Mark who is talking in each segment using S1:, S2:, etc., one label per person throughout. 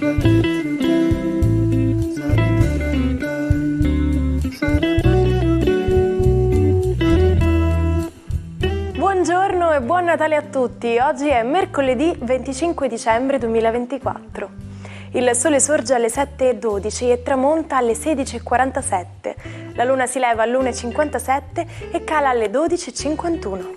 S1: Buongiorno e buon Natale a tutti! Oggi è mercoledì 25 dicembre 2024. Il sole sorge alle 7:12 e tramonta alle 16:47. La luna si leva all'1:57 e cala alle 12:51.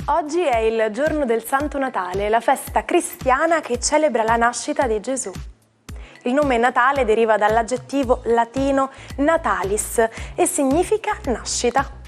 S1: Oggi è il giorno del Santo Natale, la festa cristiana che celebra la nascita di Gesù. Il nome Natale deriva dall'aggettivo latino natalis e significa nascita.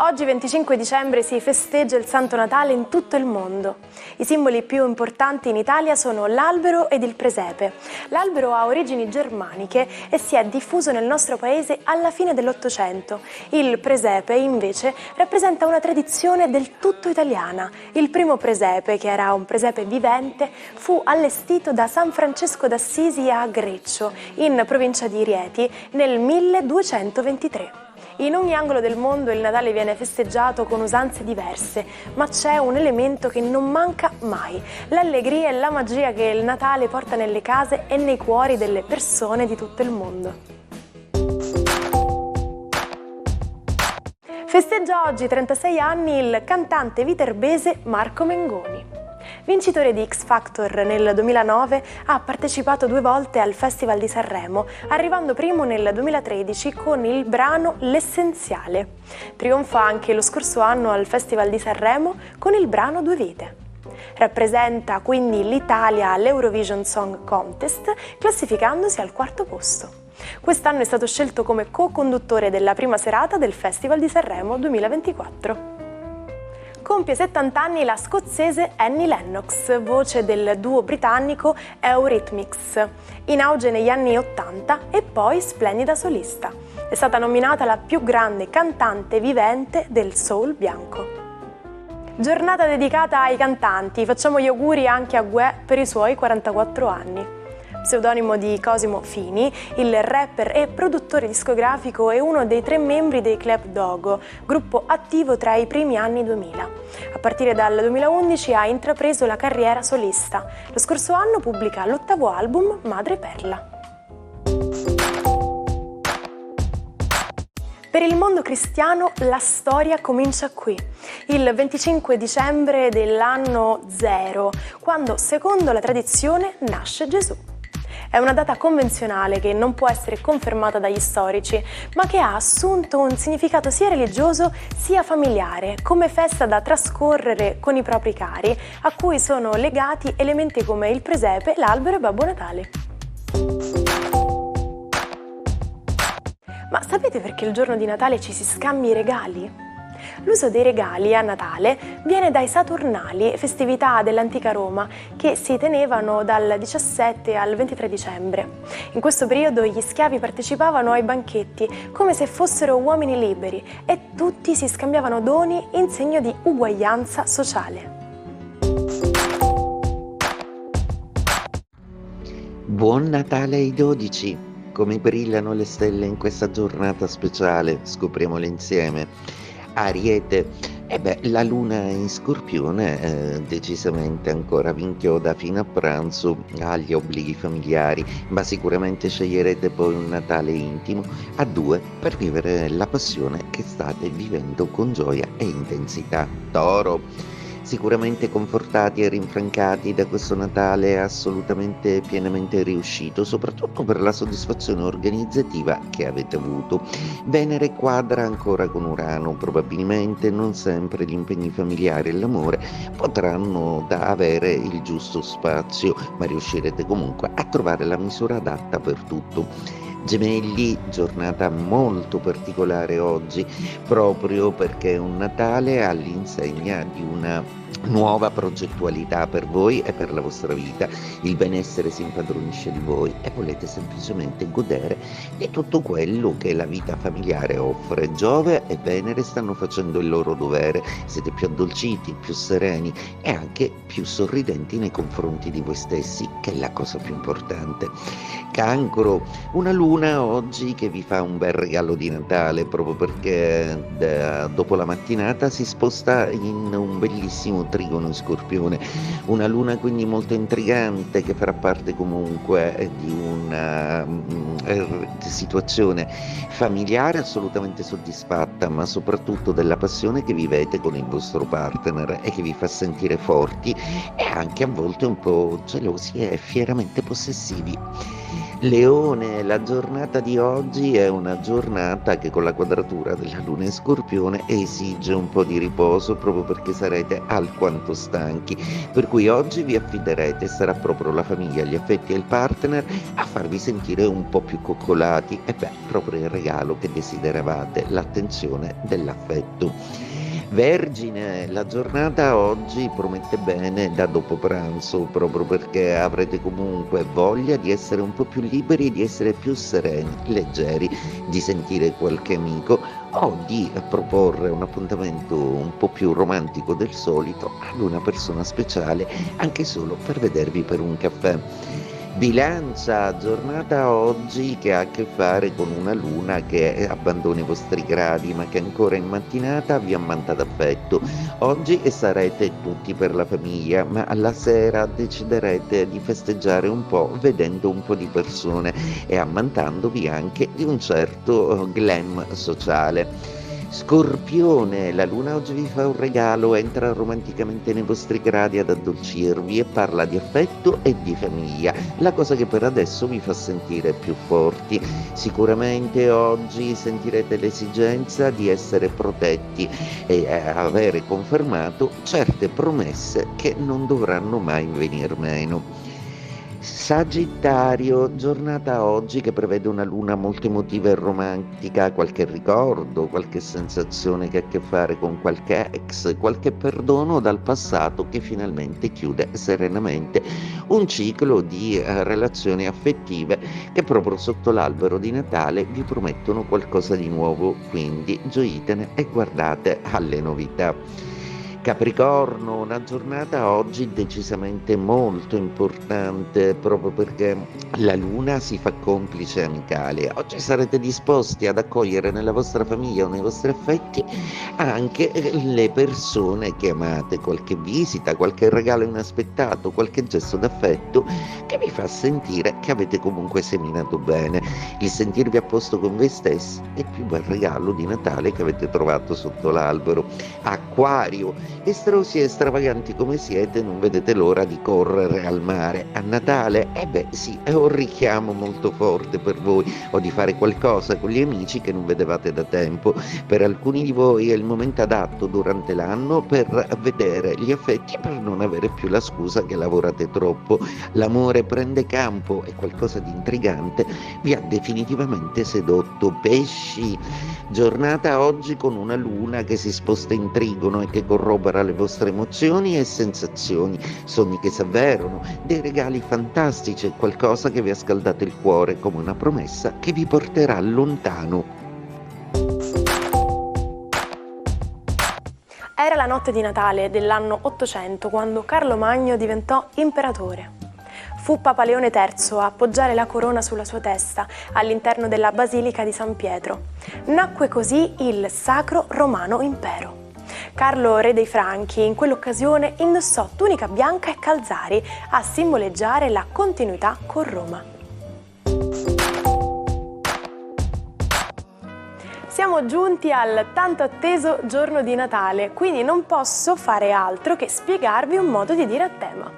S1: Oggi 25 dicembre si festeggia il Santo Natale in tutto il mondo. I simboli più importanti in Italia sono l'albero ed il presepe. L'albero ha origini germaniche e si è diffuso nel nostro paese alla fine dell'Ottocento. Il presepe, invece, rappresenta una tradizione del tutto italiana. Il primo presepe, che era un presepe vivente, fu allestito da San Francesco d'Assisi a Greccio, in provincia di Rieti, nel 1223. In ogni angolo del mondo il Natale viene festeggiato con usanze diverse, ma c'è un elemento che non manca mai: l'allegria e la magia che il Natale porta nelle case e nei cuori delle persone di tutto il mondo. Festeggia oggi 36 anni il cantante viterbese Marco Mengoni. Vincitore di X Factor nel 2009, ha partecipato 2 volte al Festival di Sanremo, arrivando primo nel 2013 con il brano L'essenziale. Trionfa anche lo scorso anno al Festival di Sanremo con il brano Due vite. Rappresenta quindi l'Italia all'Eurovision Song Contest, classificandosi al 4° posto. Quest'anno è stato scelto come co-conduttore della prima serata del Festival di Sanremo 2024. Compie 70 anni la scozzese Annie Lennox, voce del duo britannico Eurythmics, in auge negli anni 80 e poi splendida solista. È stata nominata la più grande cantante vivente del soul bianco. Giornata dedicata ai cantanti, facciamo gli auguri anche a Guè per i suoi 44 anni. Pseudonimo di Cosimo Fini, il rapper e produttore discografico è uno dei 3 membri dei Club Dogo, gruppo attivo tra i primi anni 2000. A partire dal 2011 ha intrapreso la carriera solista. Lo scorso anno pubblica l'8° album Madre Perla. Per il mondo cristiano la storia comincia qui, il 25 dicembre dell'anno 0, quando, secondo la tradizione, nasce Gesù. È una data convenzionale che non può essere confermata dagli storici, ma che ha assunto un significato sia religioso sia familiare, come festa da trascorrere con i propri cari, a cui sono legati elementi come il presepe, l'albero e Babbo Natale. Ma sapete perché il giorno di Natale ci si scambia i regali? L'uso dei regali a Natale viene dai Saturnali, festività dell'antica Roma, che si tenevano dal 17 al 23 dicembre. In questo periodo gli schiavi partecipavano ai banchetti come se fossero uomini liberi e tutti si scambiavano doni in segno di uguaglianza sociale.
S2: Buon Natale ai 12! Come brillano le stelle in questa giornata speciale, scopriamole insieme. Ariete, la luna in Scorpione decisamente ancora vi inchioda fino a pranzo agli obblighi familiari, ma sicuramente sceglierete poi un Natale intimo a 2 per vivere la passione che state vivendo con gioia e intensità. Toro, sicuramente confortati e rinfrancati da questo Natale assolutamente pienamente riuscito, soprattutto per la soddisfazione organizzativa che avete avuto. Venere quadra ancora con Urano, probabilmente non sempre gli impegni familiari e l'amore potranno da avere il giusto spazio, ma riuscirete comunque a trovare la misura adatta per tutto. Gemelli, giornata molto particolare oggi, proprio perché è un Natale all'insegna di una nuova progettualità per voi e per la vostra vita, il benessere si impadronisce di voi e volete semplicemente godere di tutto quello che la vita familiare offre. Giove e Venere stanno facendo il loro dovere, siete più addolciti, più sereni e anche più sorridenti nei confronti di voi stessi, che è la cosa più importante. Cancro, una luna oggi che vi fa un bel regalo di Natale, proprio perché dopo la mattinata si sposta in un bellissimo trigono in Scorpione, una luna quindi molto intrigante che farà parte comunque di una situazione familiare assolutamente soddisfatta, ma soprattutto della passione che vivete con il vostro partner e che vi fa sentire forti e anche a volte un po' gelosi e fieramente possessivi. Leone, la giornata di oggi è una giornata che con la quadratura della Luna in Scorpione esige un po' di riposo proprio perché sarete alquanto stanchi, per cui oggi vi affiderete, sarà proprio la famiglia, gli affetti e il partner a farvi sentire un po' più coccolati e proprio il regalo che desideravate, l'attenzione dell'affetto. Vergine, la giornata oggi promette bene da dopo pranzo, proprio perché avrete comunque voglia di essere un po' più liberi, di essere più sereni, leggeri, di sentire qualche amico o di proporre un appuntamento un po' più romantico del solito ad una persona speciale, anche solo per vedervi per un caffè. Bilancia, giornata oggi che ha a che fare con una luna che abbandona i vostri gradi ma che ancora in mattinata vi ammanta d'affetto. Oggi sarete tutti per la famiglia, ma alla sera deciderete di festeggiare un po' vedendo un po' di persone e ammantandovi anche di un certo glam sociale. Scorpione, la luna oggi vi fa un regalo, entra romanticamente nei vostri gradi ad addolcirvi e parla di affetto e di famiglia, la cosa che per adesso vi fa sentire più forti. Sicuramente oggi sentirete l'esigenza di essere protetti e avere confermato certe promesse che non dovranno mai venir meno. Sagittario, giornata oggi che prevede una luna molto emotiva e romantica, qualche ricordo, qualche sensazione che ha a che fare con qualche ex, qualche perdono dal passato che finalmente chiude serenamente un ciclo di relazioni affettive che proprio sotto l'albero di Natale vi promettono qualcosa di nuovo, quindi gioitene e guardate alle novità. Capricorno, una giornata oggi decisamente molto importante proprio perché la luna si fa complice amicale. Oggi sarete disposti ad accogliere nella vostra famiglia o nei vostri affetti anche le persone che amate, qualche visita, qualche regalo inaspettato, qualche gesto d'affetto che vi fa sentire che avete comunque seminato bene. Il sentirvi a posto con voi stessi è il più bel regalo di Natale che avete trovato sotto l'albero. Acquario, estrosi e stravaganti come siete, non vedete l'ora di correre al mare a Natale? Sì, è un richiamo molto forte per voi, o di fare qualcosa con gli amici che non vedevate da tempo. Per alcuni di voi è il momento adatto durante l'anno per vedere gli affetti e per non avere più la scusa che lavorate troppo. L'amore prende campo e qualcosa di intrigante vi ha definitivamente sedotto. Pesci, giornata oggi con una luna che si sposta in trigono e che corrobora le vostre emozioni e sensazioni, sogni che si avverano, dei regali fantastici e qualcosa che vi ha scaldato il cuore come una promessa che vi porterà lontano.
S1: Era la notte di Natale dell'anno 800 quando Carlo Magno diventò imperatore. Fu Papa Leone III a appoggiare la corona sulla sua testa all'interno della Basilica di San Pietro. Nacque così il Sacro Romano Impero. Carlo, re dei Franchi, in quell'occasione indossò tunica bianca e calzari a simboleggiare la continuità con Roma. Siamo giunti al tanto atteso giorno di Natale, quindi non posso fare altro che spiegarvi un modo di dire a tema.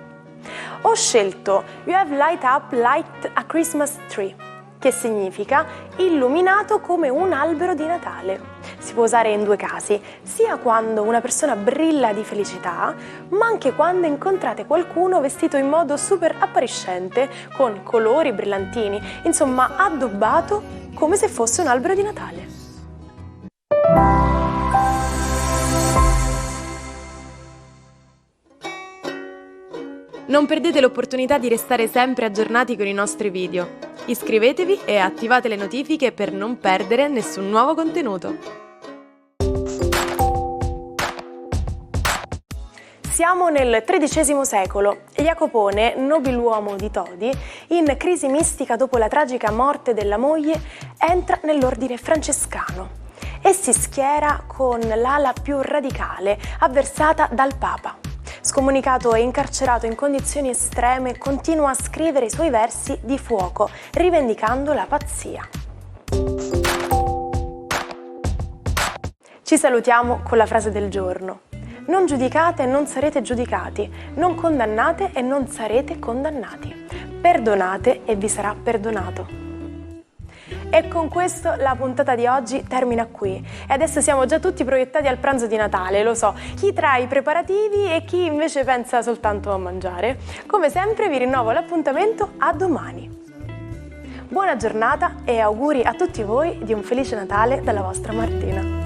S1: Ho scelto You have light up like a Christmas tree, che significa illuminato come un albero di Natale. Si può usare in due casi, sia quando una persona brilla di felicità, ma anche quando incontrate qualcuno vestito in modo super appariscente, con colori brillantini, insomma addobbato come se fosse un albero di Natale. Non perdete l'opportunità di restare sempre aggiornati con i nostri video. Iscrivetevi e attivate le notifiche per non perdere nessun nuovo contenuto. Siamo nel XIII secolo e Jacopone, nobiluomo di Todi, in crisi mistica dopo la tragica morte della moglie, entra nell'ordine francescano e si schiera con l'ala più radicale, avversata dal Papa. Scomunicato e incarcerato in condizioni estreme, continua a scrivere i suoi versi di fuoco, rivendicando la pazzia. Ci salutiamo con la frase del giorno. Non giudicate e non sarete giudicati, non condannate e non sarete condannati. Perdonate e vi sarà perdonato. E con questo la puntata di oggi termina qui. E adesso siamo già tutti proiettati al pranzo di Natale, lo so, chi trae i preparativi e chi invece pensa soltanto a mangiare. Come sempre vi rinnovo l'appuntamento a domani. Buona giornata e auguri a tutti voi di un felice Natale dalla vostra Martina.